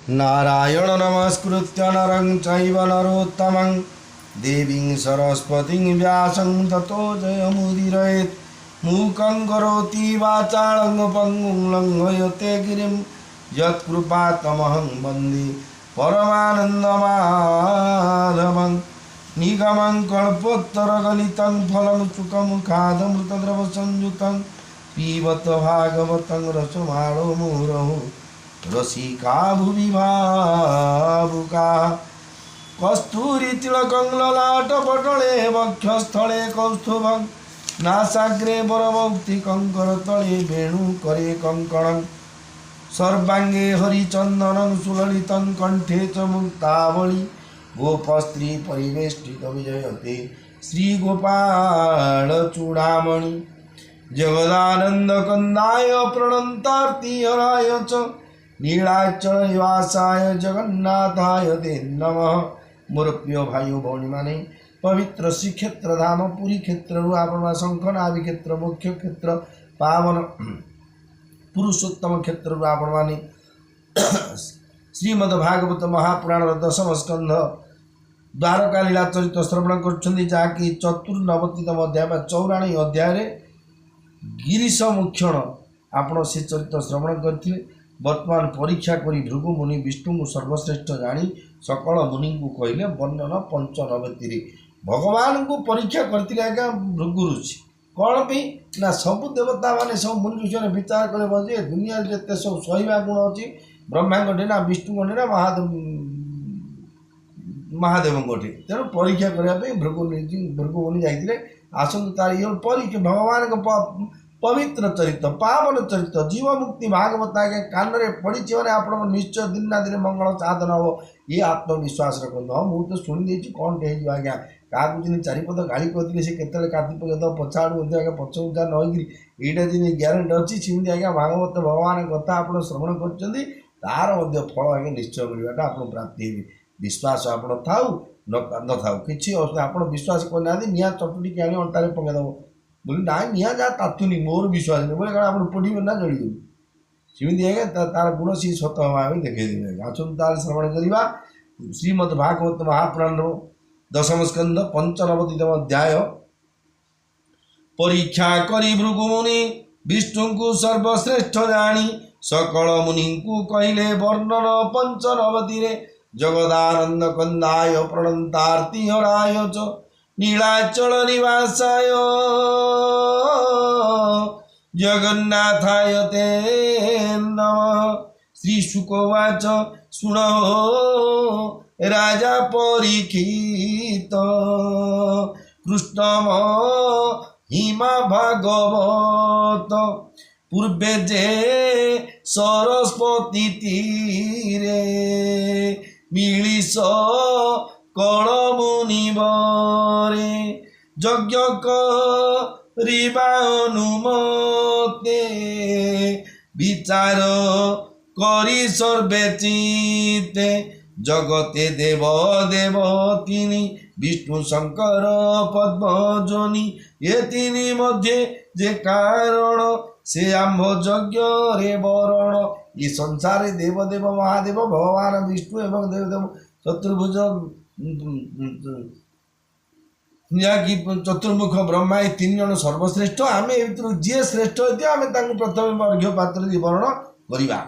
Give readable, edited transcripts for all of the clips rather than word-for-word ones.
नारायण नमस्कृत्य नरं चैव नरोत्तमं देवीं सरस्वतीं व्यासं ततो जयमुदीरयेत् मूकं करोति वाचालं पङ्गुं लङ्घयते गिरिं यत्कृपातमहं वन्दे परमानन्दमाधवं निगमं कल्पोत्तरगलितं फलं सुखमुखादमृतद्रवसंयुतं पिबत भागवतं रसमाणो मुहुरहो रसिका भुवि भावुका कस्तूरितिलकं ललाटपटले वक्षस्थले कौस्तुभं नासाग्रे वरमौक्तिकं करतले वेणुकरे कङ्कणं सर्वाङ्गे हरिचन्दनं सुललितं कण्ठे च मुक्तावळि गोपस्त्री परिवेष्टितविजयते श्रीगोपालचूडामणि जगदानन्दकन्दाय प्रणन्तार्तिहराय च नीलाचल निवासाय जगन्नाथाय ते नमः। मोर प्रिय भाई भौणी माने पवित्र श्रीक्षेत्र धाम पुरी क्षेत्र आपण शंखनाभि क्षेत्र मुख्य क्षेत्र पावन पुरुषोत्तम क्षेत्र आपण माने श्रीमद्भागवत महापुराण दशम स्कंध द्वारका लीला चरित्र श्रवण कर जहाँकि चतुर्नवतितम अध्याय 94 अध्याय गिरीश मुक्षण आपण से चरित्र श्रवण करते। वर्तमान परीक्षा करी भृगु मुनि विष्णु को सर्वश्रेष्ठ जानी सकल मुनि को कहले वर्णन 95 भगवान को परीक्षा करते आज्ञा भृगु ऋषि कौन भी ना सब देवता माने सब मुनि विषय विचार करे बजे दुनिया जिते सब सहिबा गुण अच्छी ब्रह्मा गठे ना विष्णु गठे ना महादेव गठे तेणु परीक्षा करने भृगु मुनि जाते आसतु तार ये परीक्षा भगवान पवित्र चरित्र पावन चरित्र जीव मुक्ति भागवत आगे कान में पड़ी मैंने आप निश्चय दिन ना दिन मंगल साधन हम ये आत्मविश्वास रखते हाँ मुझे शुणी कौन टे आज्ञा क्या दिन चारिपद गाड़ी कहते से केतले कार्तिक पछाड़ू आज्ञा पछुचा नईकि यहीटा दिन ग्यारंटी अच्छी सेमती आज्ञा भागवत भगवान कथा आप श्रवण कर फल आगे निश्चय मिलवाटा आप प्राप्ति विश्वास आप था न था कि आप विश्वास करना निआ चटुटी के आनी अंटारे पकईदेव बोले ना निआ जा तातुनी मोर विश्वास नहीं बोले कारण आप पढ़े ना जड़ी सेमती आज्ञा तार गुण सी सत हमें देखते आसतु तार श्रवण करवा श्रीमद्भागवत महापुराण दशम स्कंध 95तम अध्याय परीक्षा करी भृगु मुनि विष्णु को सर्वश्रेष्ठ जानी सकल मुनि को कहले वर्णन 95 जगदानंद कंदाय प्रणंतार्ति हराय च नीलाचल निवासाय जगन्नाथाय ते नमः। श्री शुकवाच शुण राजा परीक्षित कृष्णम हिमा भागवत पूर्वे जे सरस्वती तीरे मिलिस कल मुनिवरे यज्ञ करिबा अनुमते विचार करी सर्वे चिते जगते देव देवतिनी विष्णु शंकर पद्मजनी ये तीन मध्य जे कारण से आंभ यज्ञ रे वरण ये संसार देवदेव महादेव भगवान विष्णु एवं देवदेव चतुर्भुज कि चतुर्मुख ब्रह्मा ये 3 जन सर्वश्रेष्ठ आम जी श्रेष्ठ होती आम प्रथम अर्घ्य पात्र वर्ण करवा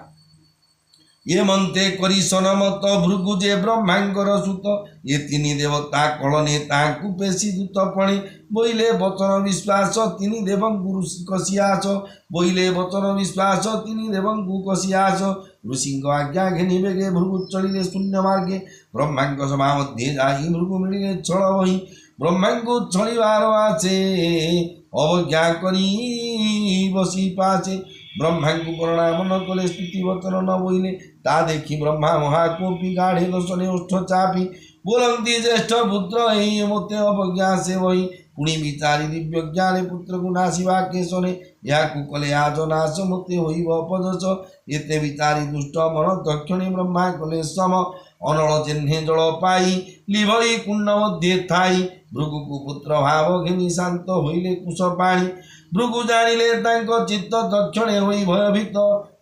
ये मनते करी सनमत भृगु जे ब्रह्मांकर सुत ये 3 देवता कलने ताकू पेशी दूत पणे बोइले वचन विश्वास 3 देवं गुरु कसियास बोइले वचन विश्वास 3 देवं गु कसियास ऋषि आज्ञा घेनी बेगे भृगु चलिले शून्य मार्गे ब्रह्मांक सभा मध्य जाई भृगु मिलिले छल वही ब्रह्मांको छलिवार आछे अवज्ञा करी बसी पाछे ब्रह्मांको प्रणाम न कले स्तुति वचन न बोइले ता देखी ब्रह्मा महाकोपी गाढ़े दशने ओष्ठ चापी बोलंती ज्येष्ठ पुत्र ही मोते अवज्ञा से वही पुणी विचारी दिव्य ज्ञाने पुत्र को नाशिवा के सने या कले आज नाश मोते होइब अपजस एते विचारी दुष्ट मन दक्षिणे ब्रह्मा कले सम अनल चिन्हे जल पाई लिभई कुंड मध्य थाई भृगु को पुत्र भाव घिनी शांत होइले कुश पाणी भृगु जानिले तांको चित्त तक्षणे होई भयभीत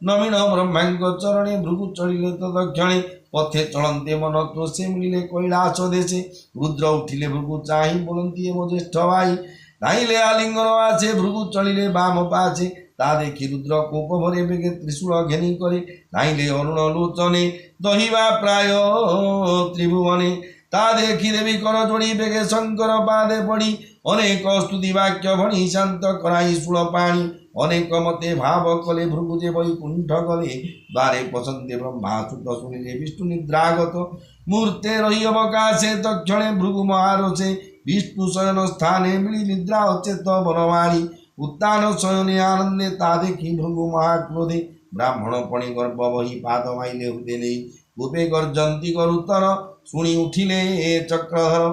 नवीन ब्रह्मांक चरणे भृगु चढ़िले तो दक्षिणे पथे चलन्ते मन तो से मिले कैलास देशे रुद्र उठिले भृगु चाहि बोलन्ती मो ज्येष्ठ भाई धाइले आलिंगन आछे भृगु चढ़िले बाम पाछे ता देखि रुद्र कोप भरे बेगे त्रिशूल घेनी करे धाइले अरुण लोचने दहिबा प्राय त्रिभुवने ता देखि देवी कर जोड़ी बेगे शंकर पादे पड़ी अनेक स्तुति वाक्य भणी शांत कराई शूल पाणी अनेक मते भाव कले भृगुजे वैकुंठ गले द्वारे पसंते ब्रह्मा सुत शुणिले विष्णु निद्रागत मूर्ते रही अवकाशे तक्षणे भृगु महारोषे विष्णु शयन स्थाने मिली निद्रा अचेत बनवाणी उत्तान शयने आनंदे ता देखि भृगु महाक्रोधे ब्राह्मण पणि गर्भ बही पाद माइले हृदय नहीं गोपे गर्जंती करुतर शुणी उठिले चक्रधर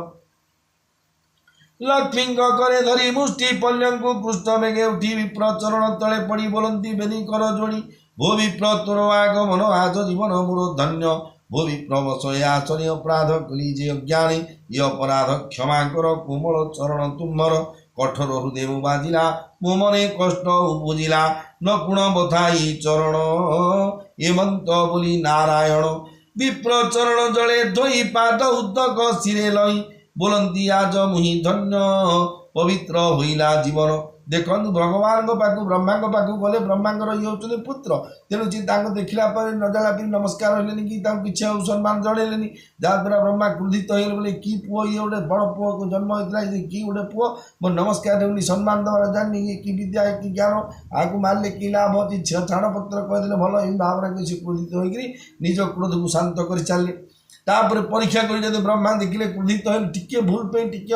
लक्ष्मी करे धरी मुष्टि पल्यंकु पृष्ठ बेगे उठी विप्र चरण तले पड़ी बोलंती बेनी कर जोड़ी भो विप्र तोर आगमन आज जीवन मोर धन्य भो विप्र बसय आचरे अपराध कली जे अज्ञानी ये अपराध क्षमा कर कोमल चरण तुम्हर कठोर हृदय मो बाजिला मो मने कष्ट उपजिला न गुण बथाई चरण एमंत बोली नारायण विप्र चरण जले धोई पाद उद्दक सिरे लई बोलंती आज मुहि धन्य पवित्र होइला जीवन देखु भगवान पाक ब्रह्मा पाक गले ब्रह्मांकर ये होते पुत्र तेणु जी देखला न जाला नमस्कार हलेनि कि किसी सम्मान जड़ेनि जहाँद्वारा ब्रह्मा क्रोधित हो बोले कि पुओ ये गोटे बड़ पुओ को जन्म होता है कि गोटे पुओ मो नमस्कार देनी सम्मान दबार जानी ये कि विद्या कि ज्ञान आपको मारे कि लाभ अच्छी छाणपत्र कहदे भल ये भावना किसी क्रोधित होकर निज क्रोध को शांत कर चलिए तापर परीक्षा कर ब्रह्मा देखिले क्रोधित हो टिके भूल पे टिके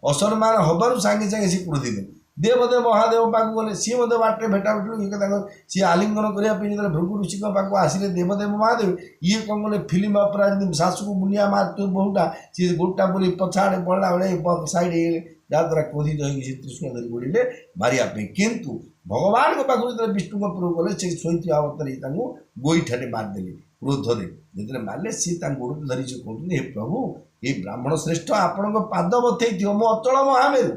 असम्मान हबार सागे सागे सी क्रोधित देवदेव महादेव पाक गले सी मत बाटे भेटा भेटू सी आलिंगन करने भृगु ऋषि पाक आसिले देवदेव महादेव ये कौन गले फिल्म अपराध शाशु को बुनिया मार बहुटा सी गोटा बोली पछाड़े पड़ा बेले सैड जहाँद्वारा क्रोधित हो त्रिशूल धरी गोड़े मारिया किंतु भगवान पाक विष्णु पूर्व गले से शोती अवतार गोईठारे मारदे क्रोधरे जो मारे सी गोड़ धरी से कहते हे प्रभु ये ब्राह्मण श्रेष्ठ आपण पाद बथई थी मो अचल महामेरु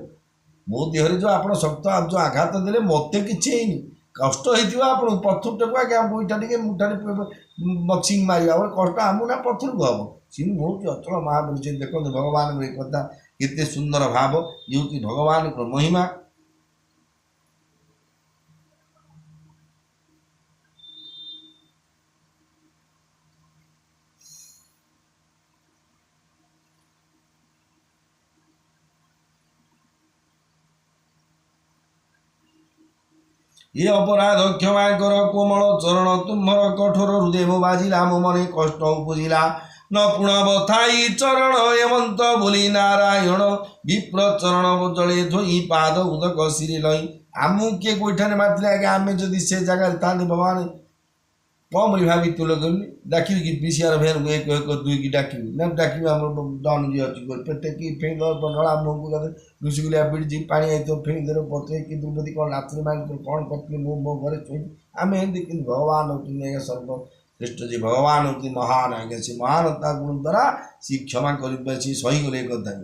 मो देहरे जो आप शक्त जो आघात देले मत कि कष्ट हो पथर टेक आगे गोईठा टे मुठा बक्सिंग मार कष्ट आमू ना पथर को हम सी बहुत अचल महामेरु से देखो भगवान कथा केते सुंदर भाव ये हूँ भगवान महिमा ये अपराध क्षमा कर कोमल चरण तुम्हर कठोर हृदय मो बाजिला मो मने कष्ट उपजिला न पुण बथाई चरण एमंत बोली नारायण विप्र चरण जले धोई पाद उदक सिरे लई आमु किए गोईठाने मारते आगे आम जदि से जगह था भगवान कम भावी तुल डाक कि विसीआर भैन को एक दुई की डाक ना डाक डन जी अच्छी पेटे कि फेणी डला मुँह को ऋषिकुलिया बिड़ी पा फेणी दे पते कि द्रौपदी कौन नाचनी मान कौन करते मो घर शोई आम एमती कि भगवान होती सर्वश्रेष्ठ जी भगवान होती महान आज्ञा से महानता गुण द्वारा सी क्षमा कर सही गले कथा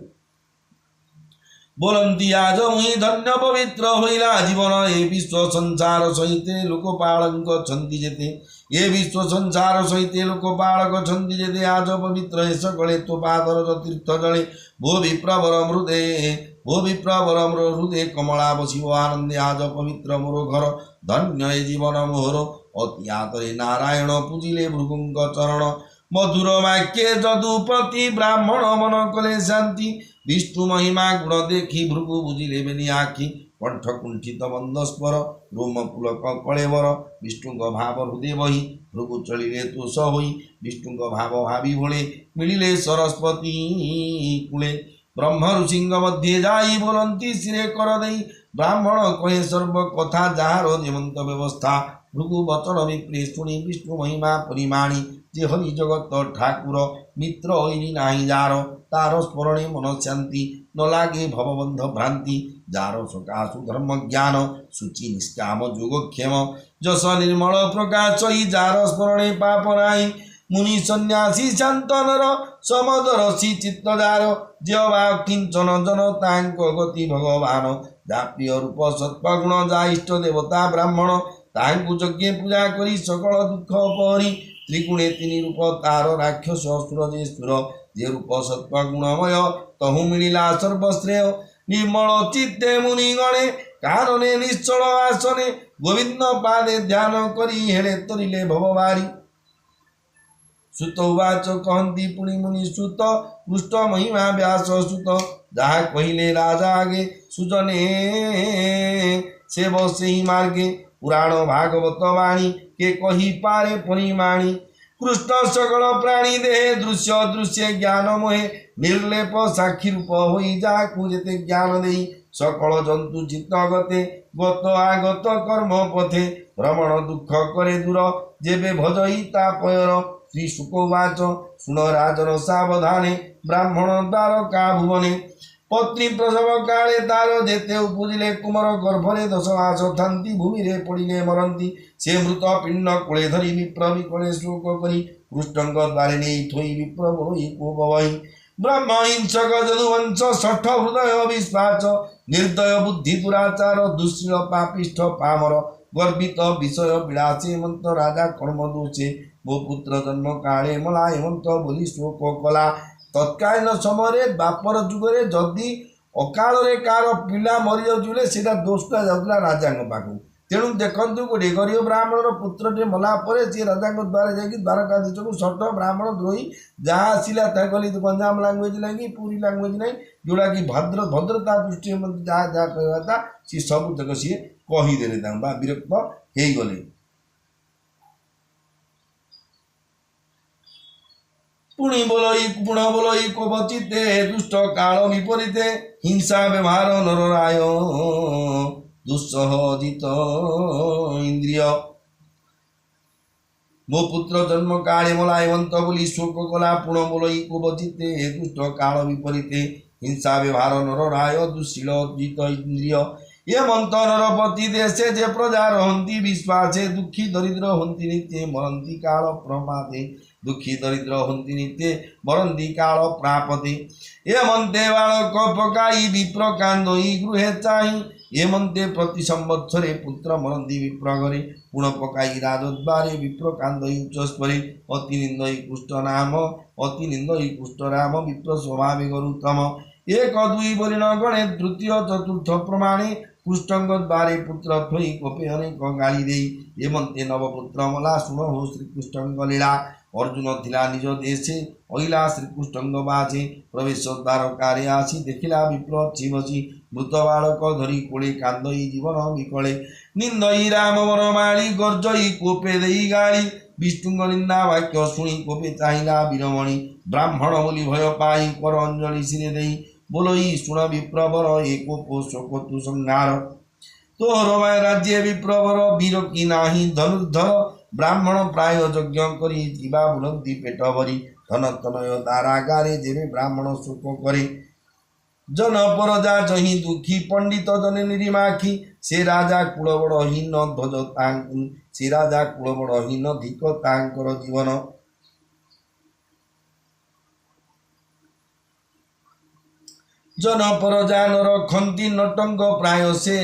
बोलंती आज मुहि धन्य पवित्र होइला जीवन ए विश्व संसार सहित लोकपालक छंती जेते ये विश्व संसार सहित लोकपालक छंती जेते आज पवित्र हे सकले तो पादर तीर्थ जले भो विप्रवर मृदे भो विप्रवर हृदय कमला बसिव आनंदे आज पवित्र मोर घर धन्य हे जीवन मोहर अति आतरे नारायण पूजिले भृगुंग चरण मधुर वाक्ये जदुपति ब्राह्मण मन कले शांति विष्णु महिमा गुण देखी भृगु बुझिले बेनी आखि कंठ कुंठित मंदस्पर रोम पुलक कलेवर विष्णु भाव हृदय बही भृगु चलिले तोष होई विष्णु भाव भावी भोले मिलिले सरस्वती कूले ब्रह्म ऋषि मध्य जाई बोलंती सिरे कर दई ब्राह्मण कहे सर्व कथा जार जेमंत व्यवस्था भृगु वचन विप्रे शुणी विष्णु महिमा परिमाणी जे हरि जगत ठाकुर मित्र होइनी नाही जार तार स्मरणे मन शांति न लागे भवबंध भ्रांति जार सकाशु धर्म ज्ञान सूचि निष्काम योगक्षेम जस निर्मल प्रकाश जार स्मरणे पाप नाई मुनि सन्यासी शांतनर समदरसी चित्त जार जवा किंचन जन तांक गति भगवान जा प्रिय रूप सत्वगुण जा इष्ट देवता ब्राह्मण ताहांकु यज्ञ पूजा करी सकल दुख पहरी त्रिगुणे तीन रूप तार राक्षस असुर जे सुर जे रूप सत्वगुणमय तहु मिलिला सर्वश्रेय निर्मल चित्ते मुनिगणे कानने निश्चल आसने गोविंद पादे ध्यान करी हेले तरिले भवभारी सुत उवाच कहती पुनि मुनि सुत पृष्ठ महिमा व्यास सुत जहा कहले राजा आगे सुजने से बसे ही मार्गे पुराण भागवत वाणी के कही पारे परिमाणी कृष्ण सकल प्राणी देहे दृश्य दृश्य ज्ञान मोहे निर्लेप साक्षी रूप होई जाकु जेते ज्ञान देई सकल जंतु चित्त गते गत आगत कर्म पथे भ्रमण दुख करे दूर जेबे भजई ता पयर श्री शुकोवाच सुन राजन सावधाने ब्राह्मण द्वार का भुवने पत्नी प्रसव काले तार जेते उपजिले कुमार गर्भरे 10 मास थांती भूमि रे पड़िले मरंती से मृत पिंड कूले धरी विप्र विकले शोक करी कृष्णंग द्वारे नहीं थोई विप्र बोई को बवई ब्रह्म हिंसक जदुवंश षठ हृदय विश्वास निर्दय बुद्धि दुराचार दुश्शील पापिष्ठ पामर गर्वित विषय विलासे मंत राजा कर्म दोषे मो पुत्र जन्म काले मला हेमंत बोली शोक कला तत्कालीन समय बापर जुगरे जदि अकाल कार पिला मरी जाऊे सीधा दोषटा जाऊला राजा पाखु तेणु देखु गोटे गरीब ब्राह्मणर पुत्रटे मलापर सी राजा द्वारा जाकि द्वारकाधीश षठ ब्राह्मण द्रोही जहाँ आसला कहली गंजाम लांगुएज ना पुरी लांगुएज ना जोड़ा कि भद्रता दृष्टि जहाँ जहाँ कहता सी सब तक सी कहीदेले विरक्त हो गले पुणी बोलई पुण बोलई कोपचिते दुष्ट काल विपरीते हिंसा व्यवहार नरराय दुस्सहजित इंद्रिय मो पुत्र जन्म काले मला हेमंत बोली शोक कला पुण बोलई कोपचिते दुष्ट काल विपरीते हिंसा व्यवहार नरराय दुस्सीलजित इंद्रिय ये मंत नरपति देशे जे प्रजा रहंती विश्वासे दुखी दरिद्र हंती नित्य मरंती काल प्रमादे दुखी दरिद्र हंती नित्य मरंती काल प्रापते ये मंते बालक पकाई विप्र कांदई गृहे चाहि ये मंते प्रति संवत्सरे पुत्र मरंती विप्र घरे पुण पकाई राजद्वारे विप्र कांदई उच्चस्वरे अति निंदई कुष्ठ नाम अति निंदई कुष्ठ राम विप्र स्वभावे गरुतम एक दुई बोली न गणे तृतीय चतुर्थ प्रमाणे कृष्णंग द्वारे पुत्र थोई कोपे अनेक गाली दे ये मंते नवपुत्र मला सुन हो श्रीकृष्णंग लीला अर्जुन थिला निज देशे अइला श्रीकृष्णंग बाजे प्रवेश द्वार कार्य आसी देखिला विप्र छिबसी मृत बालक धरी कोले कांदई जीवन विकले निंदई राम वनमाली गर्जई कोपे देई गाली विष्णुंग निंदा वाक्य शुणी कोपे चाहिला वीरमणि ब्राह्मण बोली भय पाई कर अंजलि सिरे देई बोलई शुण विप्रवर एक शोक तु संहार तोहर माय राज्य विप्रवर वीर की नाही धनुर्धर ब्राह्मण प्राय यज्ञ करी जीवा बुलंती पेट भरी धन तनय दारागारे जेबे ब्राह्मण शोक करे जन परजा जही दुखी पंडित जने निरिमाखी से राजा कुलबड़हीन ध्वज तांकु से राजा कुलबड़हीन धिक तांकर जीवन जन परजा न रखती नटंग प्राय से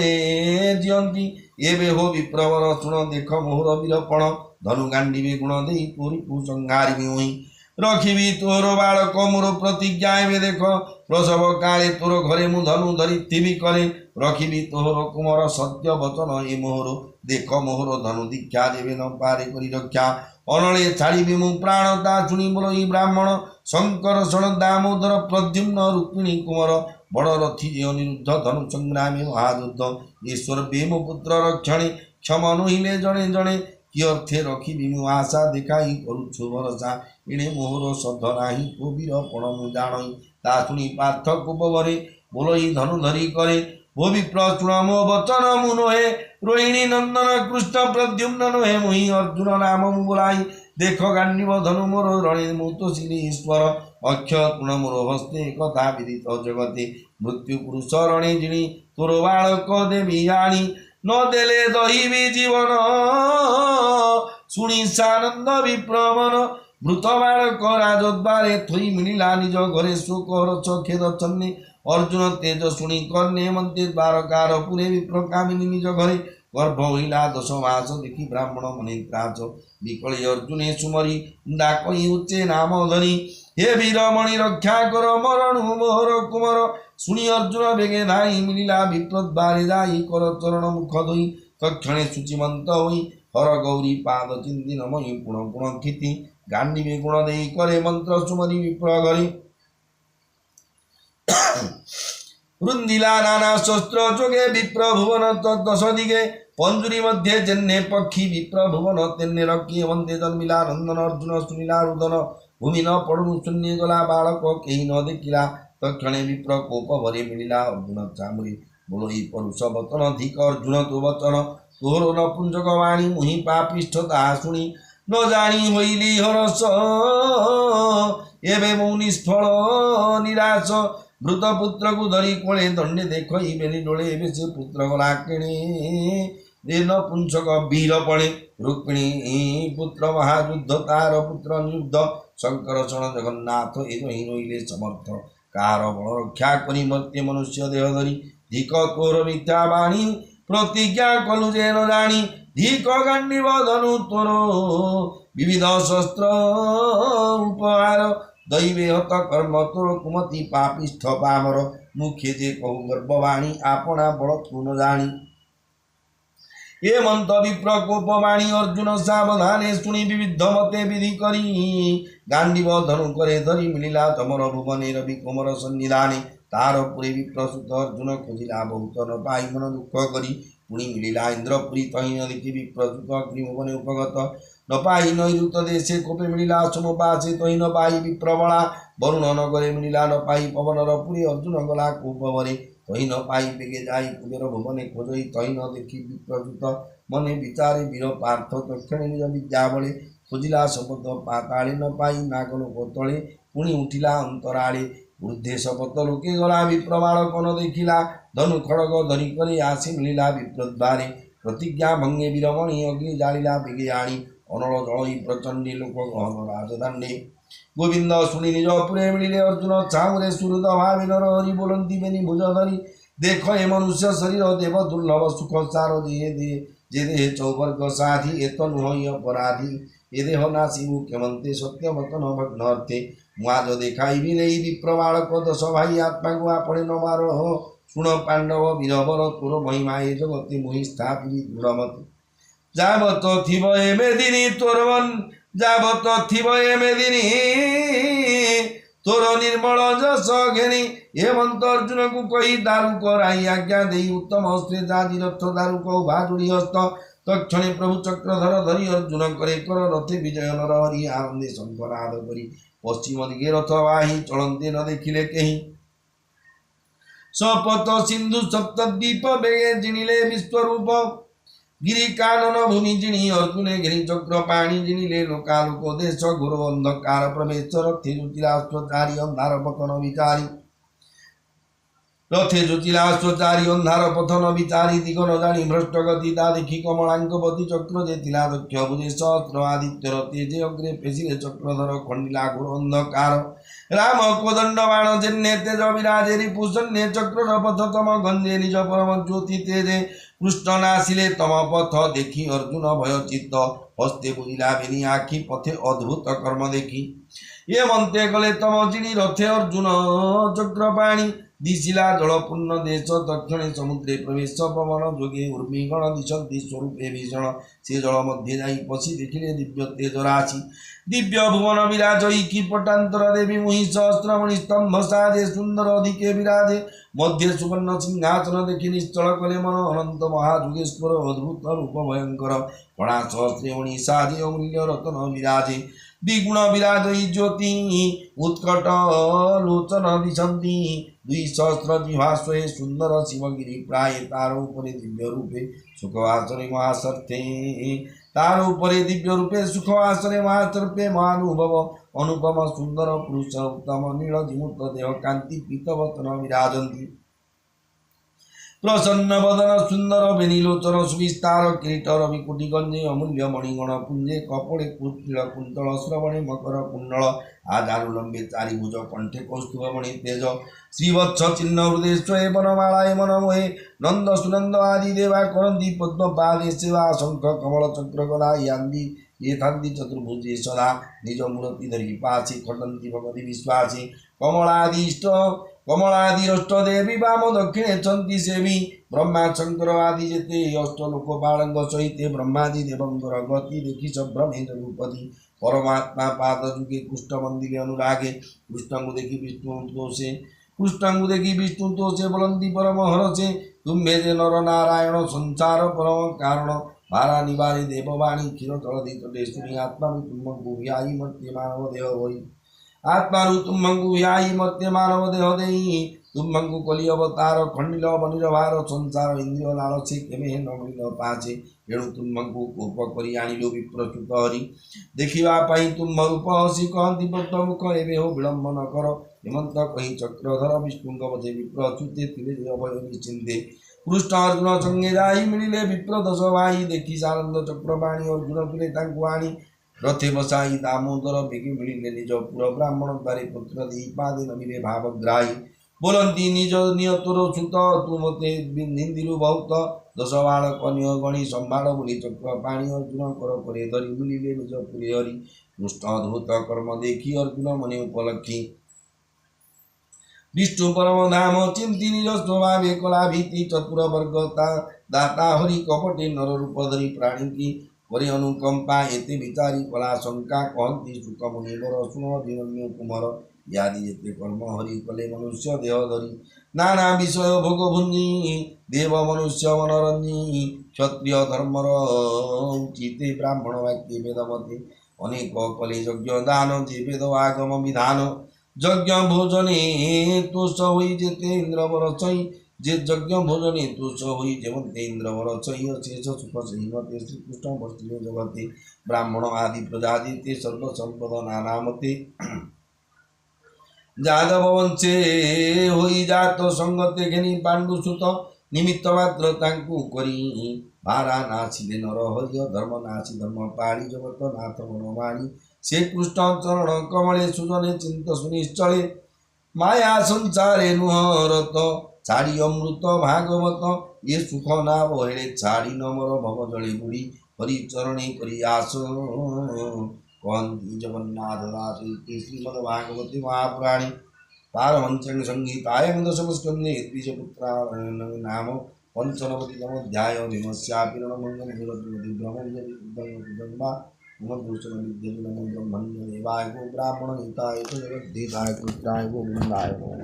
दियंती एबे हो विप्रवर शुण देख मोहर वीरपण धनु गांडीबे गुण दे पुरी कुसंहारी हुई रखिबी तोर बालक मोर प्रतिज्ञा एबे देख प्रसव काले तोर घरे मु धनु धरी थिबी करे रखिबी तोहर कुमार सत्य वचन ए मोहर देख मोहर धनु दीक्षा देवे न पारे करी रक्षा अनले छाड़िबी मु प्राणता शुणी बोलई ब्राह्मण शंकर शण दामोदर प्रद्युम्न रुक्मिणी कुमार बड़ रथी जे अनिरुद्ध धनु संग्रामी महायुद्ध ईश्वर बेम पुत्र रक्षणे क्षम नुहिले जणे जणे कि अर्थे रखिबी मु आशा देखाई करुछु भरसा इणे मोहर सध नाही को वीरपण मु जाणई ता शुणी पार्थ कुपवरे बोलई धनु धरी करे भो विप्र शुण मो वचन मु नोहे रोहिणी नंदन कृष्ण प्रद्युम्न नोहे मुहि अर्जुन नाम मु बोलाई देख गांडीव धनु मोर रणे मु तो श्री ईश्वर अक्षय तृण मोर हस्ते कथा विदित जगते मृत्यु पुरुष रणे जिणी तोर बालक देवी आणी न देले दहिबी जीवन शुणी सानंद विप्रमन ମୃତ ବାଳକ ରାଜଦ୍ବାରେ ଥୋଇ ମିଳିଲା ନିଜ ଘରେ ଶୋକ ରଛ ଖେଦ ଚନ୍ନେ ଅର୍ଜୁନ ତେଜ ଶୁଣି କର୍ଣ୍ଣେ ମନ୍ତେ ଦ୍ୱାରକାର ପୁରେ ବିପ୍ର କାମିନୀ ନିଜ ଘରେ ଗର୍ଭ ହଇଲା 10 ମାସ ଦେଖି ବ୍ରାହ୍ମଣ ମନେ ତ୍ରାସ ବିକଳି ଅର୍ଜୁନେ ସୁମରି ଡାକଇ ଉଚ୍ଚେ ନାମ ଧରି हे वीरमणि रक्षा कर मरणु मोहर कुमर शुणी अर्जुन बेगे धाई मिलिला विप्रद्वारे जाई कर चरण मुख धोई तक्षणे शुचिमंत होई हर गौरी पाद चिंदी नमई पुण पुण खिति गांडीवे गुण देई करे मंत्र सुमरी विप्र घरी रुंदिला नाना शस्त्र जोगे विप्र भुवन दश दिगे पंजुरी मध्य जन्ने पक्षी विप्र भुवन तेन्ने रक्षी वंदे जन्मिला नंदन अर्जुन सुनिला रुदन भूमि न पड़ू शून्य गला बालक कहीं न देखिला तक्षणे विप्र कोप भरे मिलिला अर्जुन चामुरी बोलोई परुष वचन धिक अर्जुन तो वचन तोर न पुंजक वाणी मुहि पापिष्ठ ताहा शुणी न जानी होइली हरस एबे मौ निष्फल निराश मृत पुत्र को धरी कोले दंडे देखई बेली डोले एबे से पुत्र गला किणे देन पुंजक वीर पड़े रुक्मिणी पुत्र महायुद्ध तार पुत्र निरुद्ध शंकर शरण जगन्नाथ ए ही रहिले समर्थ कार बल रक्षा करी मर्त्य मनुष्य देह धरी धिक तोर मिथ्या बाणी प्रतिज्ञा कलु जे न जानी धिक गांडीव धनु तोर विविध शस्त्र उपहार दैवे हत कर्म तोर कुमति पापिष्ठ पामर मुखे जे कहु गर्भवाणी आपना बल तू न जानी ये मंत विप्रकोपवाणी अर्जुन सावधाने शुणी विविध मते विधि करी गांडीव धनु करे धरी मिलिला तमर भुवने रवि कोमर सन्निधाने तार पुरे विप्रसुत अर्जुन खोजिला बहुत न पाई मन दुख करी पुणी मिलिला इंद्रपुरी तही न देखि विप्रसुत अग्निभुवने उपगत न पाई नैऋत देशे कोपे मिलिला समपासे तही न पाई विप्रबला वरुण नगरे मिलिला न पाई पवनर पुरी अर्जुन गला कोपवरे तही न पाई बेगे जाई कुबेर भुवने खोजई तही न देखि विप्रसुत मने विचारे वीर पार्थ तक्षणे निज विद्या बले खोजिला शपथ पाताळे न पाई नागलोक तले पुणी उठिला अंतराळे ऊर्ध्वे शपथ लोके गला विप्रबालक न देखिला धनु खड़ग धरी करे आसी मिलिला विप्रद्वारे प्रतिज्ञा भंगे वीरमणि अग्नि जालिला बेगे आणी अनल जलई प्रचंडी लोक गहन राजदाण्डे गोविंद शुणी निज पुरे मिलिले अर्जुन चाहुरे सुहृद भावी नर हरि बोलंती बेनी भुज धरी देख ए मनुष्य शरीर देव दुर्लभ सुख सार जे देह चौवर्ग साधि एत नुह अपराधी ए देह नासी मुख्यमंत्री सत्य वतन भग्नर्थे मुआज देखाइबी नहीं विप्रबालक 10 भाई आत्मा को आपणे न मार शुण पांडव वीरबर तोर महिमा ए जगते मुहि स्थापित दृढ़मति जावत थिव एमेदिनी तोरवन जावत थिव एमेदिनी तोर निर्मल जस घेनी हेमंत अर्जुन को कही दारु कराई आज्ञा दे उत्तम अस्त्रे जाति रथ दारु को भाजुड़ी हस्त तक्षणे प्रभु चक्रधर धरी अर्जुन करे कर रथे विजय नर हरि आनंदे शंखनाद करी पश्चिम दिगे रथ वाही चलते न देखिले कहीं सपत सिंधु सप्तद्वीप बेगे जिणिले विश्वरूप गिरी कानन भूमि जिणी अर्जुने गिरी चक्र पाणी जिणिले लोकालोक देश घोर अंधकार प्रवेश रथे ज्योतिराष्ट्रचारी अंधार पतन विचारी रथे ज्योतिराष्ट्रचारी अंधार पथन विचारी दिग न जानी भ्रष्ट गति ता देखि कमलांकपति चक्र जे तिला दक्ष भुजे सहस्र आदित्य रथे जे अग्रे पेशिले चक्रधर खंडिला घोर अंधकार राम कोदंड बाण जिन्ने तेज विराजे रिपुसन्ने चक्र पथ तम गंजे निज परम ज्योति तेजे कृष्ण नासिले तम पथ देखी अर्जुन भय चित्त हस्ते बुझिला बेनी आखि पथे अद्भुत कर्म देखी ये मंते गले तम जिणी रथे अर्जुन चक्र पाणी दिशिला जलपूर्ण देश दक्षिणे समुद्रे प्रवेश पवन जोगे उर्मीगण दिशंति स्वरूपे भीषण से जल मध्य जाई पशि देखिले दिव्य तेज राशि दिव्य भुवन विराजई की पटांतर देवी मुहि सहस्रमणि स्तंभ साजे सुंदर अधिके विराजे मध्य सुवर्ण सिंहासन देखि निश्चल कले मन अनंत महाजुगेश्वर अद्भुत रूप भयंकर कणा सहस्रमणि साजे अमूल्य रत्न विराजे द्विगुण विराजई ज्योति उत्कट लोचन दिशंति 2सहस्र जिह्वास्वे सुंदर शिवगिरी प्राय तार उपरे दिव्य रूपे सुखवासने महासर्थे तार उपरे दिव्य रूपे सुखवासने महासर्पे महानुभव अनुपम सुंदर पुरुष उत्तम नील जिमुक्त देह कांति पीतवतन विराजन्ति प्रसन्न बदन सुंदर बेनीलोचन सुविस्तार किरीट रविकोटि गंजे अमूल्य मणिगण पुंजे कपड़े कुटिल कुंतल श्रवणे मकर कुंडल आधारुलंबे चारिभुज कंठे कौस्तुभ मणि तेज श्रीवत्स चिन्ह हृदय स्वये वनमालाय मनमोहे नंद सुनंद आदि देवा करंदी पद्म पादे सेवा शंख कमल चक्र गदा यान्दी ये थान्दी चतुर्भुजे सदा निज मूर्ति धरि पासी खंडंती भगवती विश्वासी कमलादिष्ट कमलादि अष्ट देवी वाम दक्षिणे चंती सेवी ब्रह्मा शंकर आदि जेते अष्ट लोक बालंग सहिते ब्रह्मादि देवंकर गति देखी सभ्रमे रूपति परमात्मा पाद जुगे कुष्ठ मंदिरे अनुरागे कृष्ण को देखी विष्णु दोषे कृष्ण को देखी विष्णु दोषे बोलंती परम हरसे तुम्हे जे नर नारायण संसार परम कारण भारा निवारी देववाणी क्षीर जलधि तटे सुनी आत्मा तुम व्यायी मर्त्य मानव देह होई आत्मा तुम्हंगु व्यायी मर्त्य मानव देह देई तुम्हंगु कलि अवतार खंडिल बनिर भार संसार इंद्रिय लालसे केमे न मिल पाचे एणु तुम्हंगु कोप करी आनिलो विप्रच्युत हरि देखिवा पाई तुम रूप हसी कहती पद्म मुख एबे हो विलंब न कर हेमंत कही चक्रधर विष्णुंग बजे विप्रच्युते तिले अभय निश्चिंते कृष्ण अर्जुन संगे जाई मिलिले विप्र दश भाई देखी सानंद चक्रपाणी अर्जुन तुले तांकु आनी रथे बसाई दामोदर बेगी मिलिले निज पुर ब्राह्मण द्वारे पुत्र दी पादे नमिले भावग्राही बोलंती निज नियतुर सुत तू मते निंदिलु बहुत दश बालक अन्य गणी संभाल बोली चक्रपाणी अर्जुन कर करे धरी मिलिले निज पुरे हरि कृष्ण अद्भुत कर्म देखी अर्जुन मने उपलक्षी विष्णु परम धाम चिंती निज स्वभावे कला भीति चतुर वर्गता दाता हरि कपटे नर रूप धरी प्राणी की वरे अनुकंपा एते विचारी कला शंका कहती सुख मुनिवर सुन अभिमन्यु कुमार यादि जेते कर्म हरि कले मनुष्य देह धरी नाना विषय भोग भुंजी देव मनुष्य मनरंजी क्षत्रिय धर्मर उचिते ब्राह्मण वाक्य वेदमते अनेक कले यज्ञ दान जे वेद आगम विधान यज्ञ भोजने तुष हुई जेते इंद्रवर चई जे यज्ञ भोजने तुष हुई जेवंते इंद्रवर चई शेष सुख श्रीमते श्रीकृष्ण वर्तिले जगते ब्राह्मण आदि प्रजा जेते सर्व संपद नानामते जादव वंशे होई जात संगते घेनी पांडुसुत निमित्त मात्र तांकु करी भारा नासिले नर हरि धर्म नासी धर्म पाड़ी जगत नाथ मनमाणी से कृष्ण चरण कमले सुजने चिंत सुनिश्चले माया संसारे नुहरत छाड़ी अमृत भागवत ये सुख ना बहेले छाड़ी नमर भव जले बुड़ी हरि चरणे करी आस कहती जगन्नाथ दास श्रीमद भागवते महापुराणे पारमंचन संगीतायां दशमस्कन्धे द्विजपुत्राणां नाम पंचनवतितमोऽध्याय भीमस्यापि रणमङ्गलं जगद्ब्रह्मण्यदिग्ब्रह्मवा मधुसूदन विद्याजनम ब्रह्मण्य देवाय गो ब्राह्मण हिताय जगद्धिताय कृष्णाय गोविंदाय नमः।